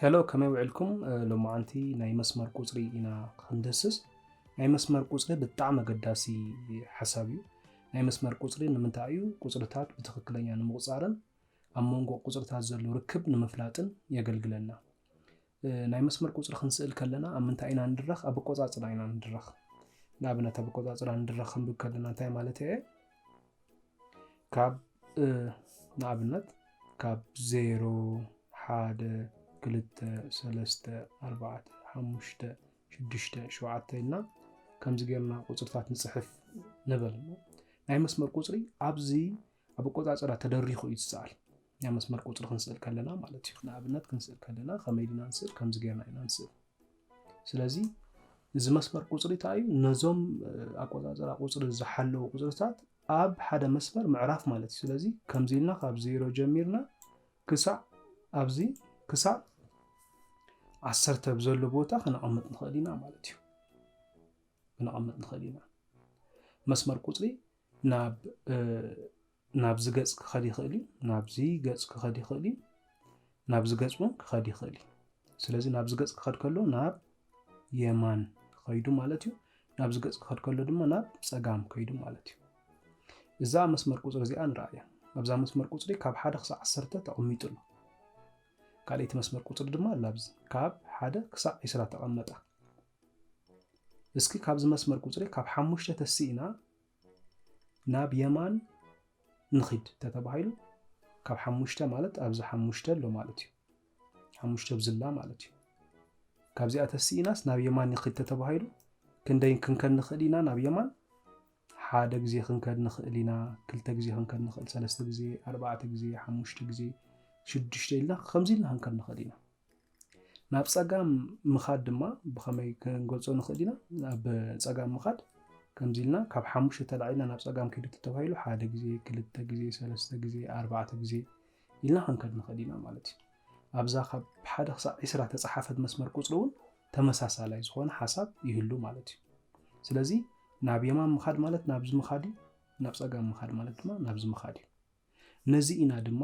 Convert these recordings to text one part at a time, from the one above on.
هلو كما وعلكم لو معنتي ناي مسمر ቁጽሪ ኢና ክንደስስ ናይ መስመር ቁጽሪ ብጣዕሚ ገዳሲ ሓሳብ እዩ ናይ መስመር ቁጽሪ ንምንታይ እዩ ቁጽርታት ብትክክለኛ ንምቁጻርን ኣብ መንጎ ቁጽርታት ዘሎ ርክብ ንምፍላጥን የገልግለና ናይ መስመር ቁጽሪ ክንስእል ከለና ኣብ ምንታይ ኢና ንድረኽ ኣብ ኣቆፃፅራ ኢና ንድረኽ ንኣብነት ኣብ ኣቆፃፅራ ንድረኽ ክንብል ከለና እንታይ ማለት እዩ ካብ ንኣብነት ካብ 0 1 2 3 4 5 6 7 ኢልና ከምዚ ጌርና ቁጽርታት ንጽሕፍ ንብል ናይ መስመር ቁጽሪ ኣብዚ ኣብ ኣቆፃፅራ ተደሪኹ እዩ ዝሰኣል ናይ መስመር ቁጽሪ ክንስእል ከለና ማለት እዩ ንኣብነት ክንስእል ከለና ከመይ ኢልና ንስእል ከምዚ ጌርና ኢና ንስእል ስለዚ እዚ መስመር ቁጽሪ እንታይ እዩ ነዞም ኣቆፃፅራ ቁጽሪ ዝሓለዉ ቁጽርታት ኣብ ሓደ መስመር ምዕራፍ ማለት እዩ ስለዚ ከምዚ ኢልና ካብ 0 ጀሚርና ክሳዕ ኣብዚ ክሳዕ 10 ብዘሎ ቦታ ክነቐምጥ ንኽእል ኢና ማለት እዩ ክነቐምጥ ንኽእል ኢና መስመር ቁጽሪ ናብ ዝገጽ ክኸድ ይኽእል እዩ ናብዚ ገጽ ክኸድ ይኽእል እዩ ናብዚ ገጽ እውን ክኸድ ይኽእል እዩ ስለዚ ናብዚ ገጽ ክኸድ ከሎ ናብ የማን ከይዱ ማለት እዩ ናብዚ ገጽ ክኸድ ከሎ ድማ ናብ ጸጋም ከይዱ ማለት እዩ እዛ መስመር ቁጽሪ እዚኣ ንርኣያ ኣብዛ መስመር ቁጽሪ ካብ 1 ክሳዕ 10 ተቐሚጡ ኣሎ ካልእቲ መስመር ቁጽሪ ድማ ላብዚ ካብ 1 ክሳዕ 20 ተቐመጠ እስኪ ካብዚ መስመር ቁጽሪ ካብ 5 ተሲእና ናብ የማን ንኺድ ተተባሂሉ ካብ 5 ማለት ኣብዚ 5 ኣሎ ማለት እዩ 5 ብዝላ ማለት እዩ ካብዚኣ ተሲእናስ ናብ የማን ንኺድ ተተባሂሉ ክንደይ ክንከድ ንኽእል ኢና ናብ የማን 1 ግዜ ክንከድ ንኽእል ኢና 2 ግዜ ክንከድ ንኽእል 3 ግዜ 4 ግዜ 5 ግዜ 6 ኢልና ከምዚ ኢልና ክንከድ ንኽእል ኢና ናብ ጸጋም ምኻድ ድማ ብኸመይ ክንገልጾ ንኽእል ኢና ናብ ጸጋም ምኻድ ከምዚ ኢልና ካብ 5 ተላዒልና ናብ ጸጋም ከይዱ ተባሂሉ 1 ግዜ 2 ግዜ 3 ግዜ 4 ግዜ ኢልና ክንከድ ንኽእል ኢና ማለት እዩ ኣብዛ ካብ 1 ክሳዕ 20 ተጻሓፈት መስመር ቁጽሪ እውን ተመሳሳላይ ዝኾነ ሓሳብ ይህሉ ማለት እዩ ስለዚ ናብ የማን ምኻድ ማለት ናብዚ ምኻድ እዩ ናብ ጸጋም ምኻድ ማለት ድማ ናብዚ ምኻድ እዩ ነዚ ኢና ድማ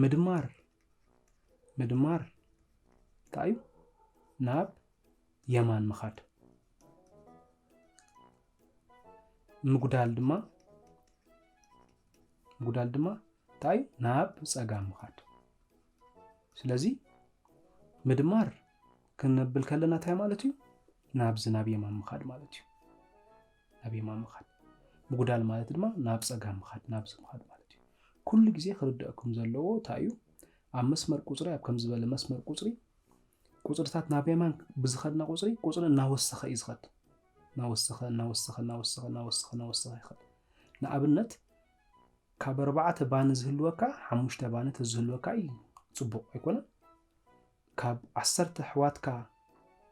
ምድማር እንታይ ናብ የማን ምኻድ ምጉዳል ድማ እንታይ ናብ ጸጋም ምኻድ ስለዚ ምድማር ክንብል ከለና እንታይ ማለት እዩ ናብዚ ናብ የማን ምኻድ ማለት እዩ ናብ የማን ምኻድ ምጉዳል ማለት ድማ ናብ ጸጋም ምኻድ ናብዚ ምኻድ ማለት እዩ ኩሉ ግዜ ክርድአኩም ዘለዎ እንታይ እዩ ኣብ መስመር ቁጽሪ ኣብ ከም ዝበለ መስመር ቁጽሪ ቁጽርታት ናብ የማን ብዝኸድና ቁጽሪ ቁጽሪ እናወሰኸ እዩ ዝኸድ እናወሰኸ ይኸድ ንኣብነት ካብ 4 ባኒ ዝህልወካ 5 ባኒ ተዝህልወካ እዩ ጽቡቕ ኣይኮነን ካብ 10 ኣሕዋትካ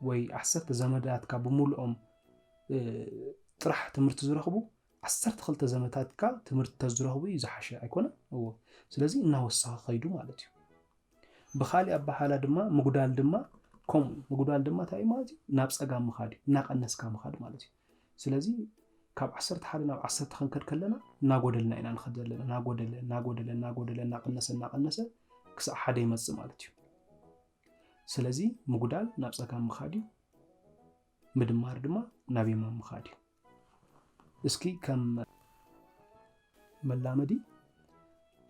ወይ 10 ዘመዳትካ ብምሉኦም ጥራሕ ትምህርቲ ዝረኽቡ 12 ዘመታትካ ትምህርቲ ተዝረኽቡ እዩ ዝሓሸ ኣይኮነን እዎ ስለዚ እናወሰኸ ኸይዱ ማለት እዩ ብኻሊ ኣባሃላ ድማ ምጉዳል ድማ እንታይ ማለት እዩ ናብ ጸጋም ምኻድ እናቐነስካ ምኻድ ማለት እዩ ስለዚ ካብ 11 ናብ 10 ክንከድ ከለና እናጎደልና ኢና ንኸድ ዘለና እናጎደለ እናቐነሰ ክሳብ 1 ይመጽእ ማለት እዩ ስለዚ ምጉዳል ናብ ጸጋም ምኻድ እዩ ምድማር ድማ ናብ የማን ምኻድ እዩ እስኪ ከም መላመዲ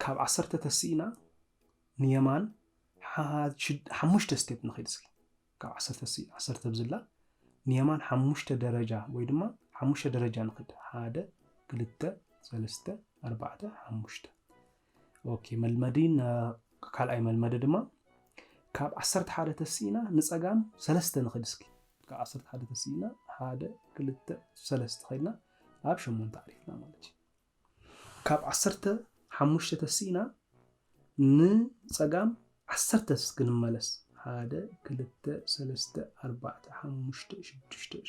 ካብ 10 ተሲእና ንየማን 5 ስቴፕ ንኸይድ እስኪ ካብ 10 ተሲእና 10 ብዝላ ንየማን 5 ደረጃ ወይ ድማ 5 ደረጃ ንኸይድ 1 2 3 4 5 ኦኬ መልመዲ ካልኣይ መልመዲ ድማ ካብ 11 ተሲእና ንጸጋም 3 ንኸይድ እስኪ ካብ 11 ተሲእና 1 2 3 ኸይድና ኣብ 8 ዓሪፍና ማለት እዩ ካብ 15 ተሲእና ንጸጋም 10 እስክንመለስ 1 2 3 4 5 6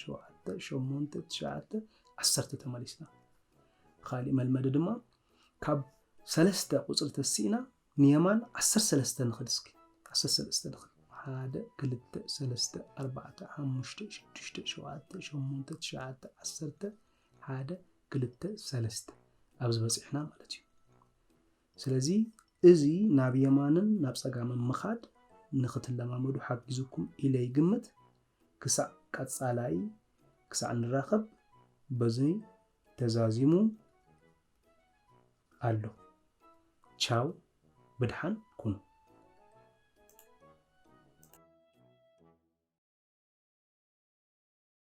7 8 9 10 ተመሊስና ካሊእ መልመዲ ድማ ካብ 3 ቁጽሪ ተሲእና ንየማን 13 ንኸድ እስኪ 13 ንኸድ 1 2 3 4 5 6 7 8 9 10 1 2 3 ኣብዚ በፂሕና ማለት እዩ ስለዚ እዚ ናብ የማንን ናብ ጸጋምን ምኻድ ንኽትለማመዱ ሓጊዙኩም ኢለ ይግምት ክሳዕ ቀጻላይ ክሳዕ ንራኸብ በዙይ ተዛዚሙ ኣሎ ቻው ብድሓን